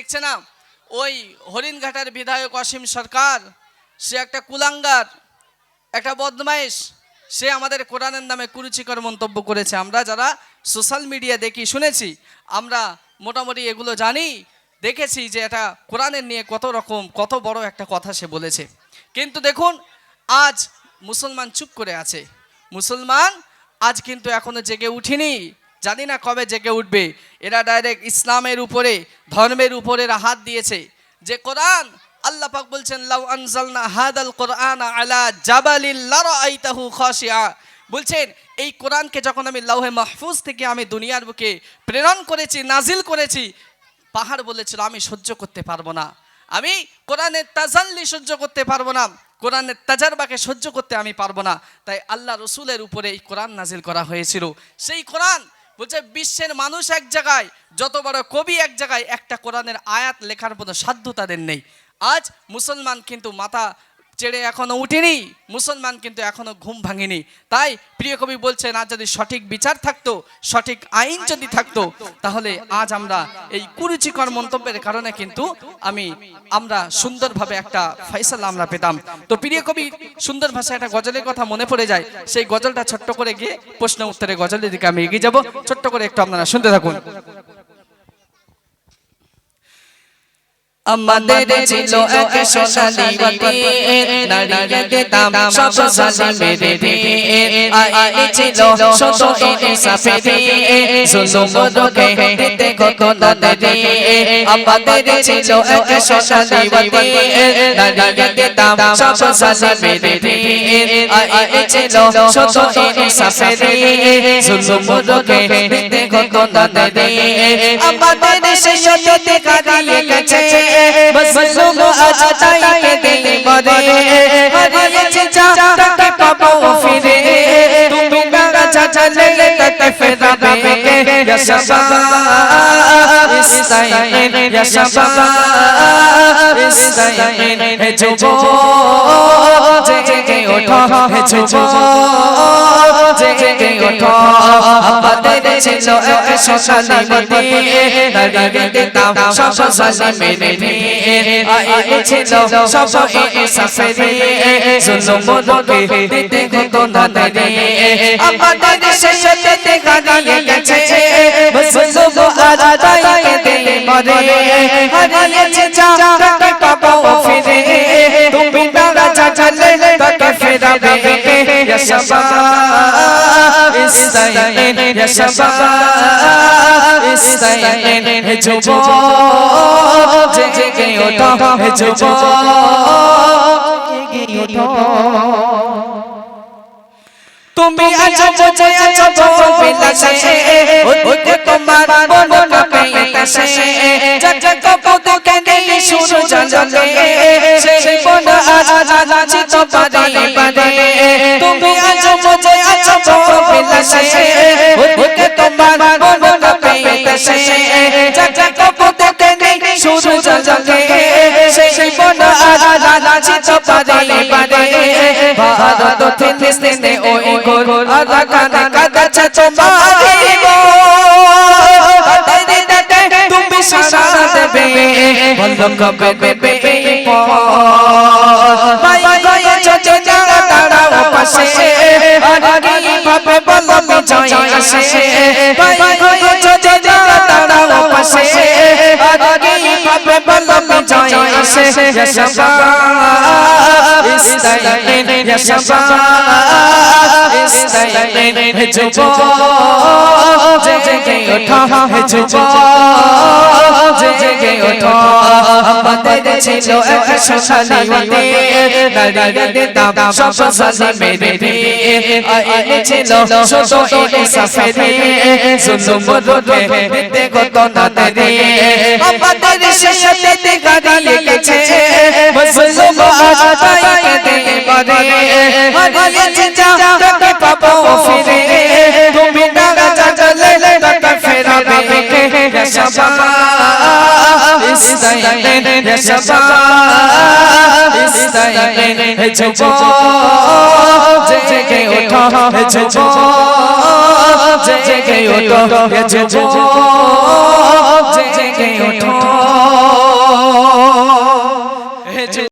দেখছে না ওই হরিণঘাটার বিধায়ক অসীম সরকার, সে একটা কুলাঙ্গার, একটা বদমাইশ, সে আমাদের কোরআনের নামে কুরুচিকর মন্তব্য করেছে। আমরা যারা সোশ্যাল মিডিয়া দেখি, শুনেছি, আমরা মোটামুটি এগুলো জানি, দেখেছি যে এটা কোরআনের নিয়ে কত বড় একটা কথা সে বলেছে। কিন্তু দেখুন আজ মুসলমান চুপ করে আছে। মুসলমান আজ কিন্তু এখনো জেগে উঠিনি, জানি না কবে জেগে উঠবে। এরা ডাইরেক্ট ইসলামের উপরে, ধর্মের উপরে হাত দিয়েছে। যে কোরআন আল্লাহ পাক বলছেন লাউ আনজালনা হাদাল কোরআন আলা জাবালিন লারাআইতাহু খাশিআ, বলছেন এই কোরআনকে যখন আমি লাউহে মাহফুজ থেকে আমি দুনিয়ার বুকে প্রেরণ করেছি, নাজিল করেছি, পাহাড় বলেছিল আমি সহ্য করতে পারবো না, আমি কোরআনের তাজাল্লি সহ্য করতে পারবো না, কোরআনের তাজারবাকে সহ্য করতে আমি পারবো না। তাই আল্লাহ রসুলের উপরে এই কোরআন নাজিল করা হয়েছিল। সেই কোরআন বলছে বিশ্বের মানুষ এক জায়গায়, যত বড় কবি এক জায়গায়, একটা কোরআনের আয়াত লেখার মতো সাধ্য তাদের নেই। আজ মুসলমান কিন্তু মাথা চেড়ে এখনো উঠেনি, মুসলমান কিন্তু এখনো ঘুম ভাঙেনি। তাই প্রিয় কবি বলছেন আজ যদি সঠিক বিচার থাকতো, সঠিক আইন যদি থাকতো, তাহলে আজ আমরা এই কুরুচিকর মন্তব্যের কারণে কিন্তু আমরা সুন্দরভাবে একটা ফয়সালা আমরা পেতাম। তো প্রিয় কবি সুন্দর ভাষায় একটা গজলের কথা মনে পড়ে যায়, সেই গজলটা ছোট্ট করে গিয়ে প্রশ্ন উত্তরে গজলের দিকে আমি এগিয়ে যাব। ছোট্ট করে একটু আপনারা শুনতে থাকুন। আমাদের ছিল এক সোনালী মাটি, নারীকে দিতাম সব জালিমের দিন, ছিল শত ইনসাফের জুলুম রোধে দিতে কত নারী। আমাদের ছিল এক সোনালী মাটি, নারীকে দিতাম সব জালিমের দিন, ছিল শত ইনসাফের জুলুম রোধে দিতে কত নারী। আমাদের সেই অতীতে কাটিয়ে গেছে, মজলুম আজ তাইকে দিল মরে, হারিয়েছে যা তাকে পাবো ফিরে, তুমি না চাচলে তাকে ফেরাবে। ইয়া শাবাব ইস্তাইন, ইয়া শাবাব ইস্তাইন, হে যুবক জেগে ওঠো, হে যুবক জেগে ওঠো। আমাদের ছিল এক সোনালী মাটি, নারীকে দিতাম সব জালিমের দিন, ছিল সব ইনসাফের জুলুম রোধে দিতে কত নারী। আমাদের সেই অতীতে হারিয়ে গেছে, মজলুম আজ তাইকে দিল মরে, হারিয়েছে যা তাকে পাবো ফিরে, তুমি না চাচলে তাকে ফেরাবে। ইয়া শাবাব ইস্তাইন, ইয়া শাবাব ইস্তাইন, হে যুবক জেগে ওঠো, হে যুবক জেগে ওঠো। তুমি আছো বুঝে আছো বিলাসে, ওকে তোমার মন কাঁপে আকাশে, জগ কবুত কেঁদে সুর জ্বলে, সেই মন আজ লাঞ্ছিত বারে বারে। তুমি আছো বুঝে আছো বিলাসে, ওকে তোমার মন কাঁপে আকাশে, জগ কবুত কেঁদে সুর জ্বলে, সেই মন আজ লাঞ্ছিত বারে বারে। ভারত ফিলিস্তিনে ওই গোর আদা কানে কাঁদছে তোমারি মন, তুমি সারা দেবে বন্ধ কবে দেবে ভাই গয়েছো যে দাঁড়াও পাশে, আর কি ভাবে বলো বিজয় আসে। ভাই গয়েছো যে দাঁড়াও পাশে, আর কি ভাবে বলো বিজয় আসে। ইয়া শাবাব ইস্তাইন, ইয়া শাবাব ইস্তাইন, হে যুবক জেগে ওঠো, হে যুবক জেগে ওঠো। আমাদের ছিল এক সোনালী মাটি, নারীকে দিতাম সব জালিমের দিন, ছিল শত ইনসাফের জুলুম রোধে দিতে কত নারী। আমাদের সেই অতীতে হারিয়ে গেছে, মজলুম আজ তাইকে দিল মরে, হারিয়েছে যা তাকে পাবো ফিরে, তুমি না চাচলে তাকে ফেরাবে। ইয়া শাবাব ইস্তাইন, ইয়া শাবাব ইস্তাইন, হে যুবক জেগে ওঠো, হে যুবক জেগে ওঠো, হে যুবক জেগে ওঠো। হয়েছে।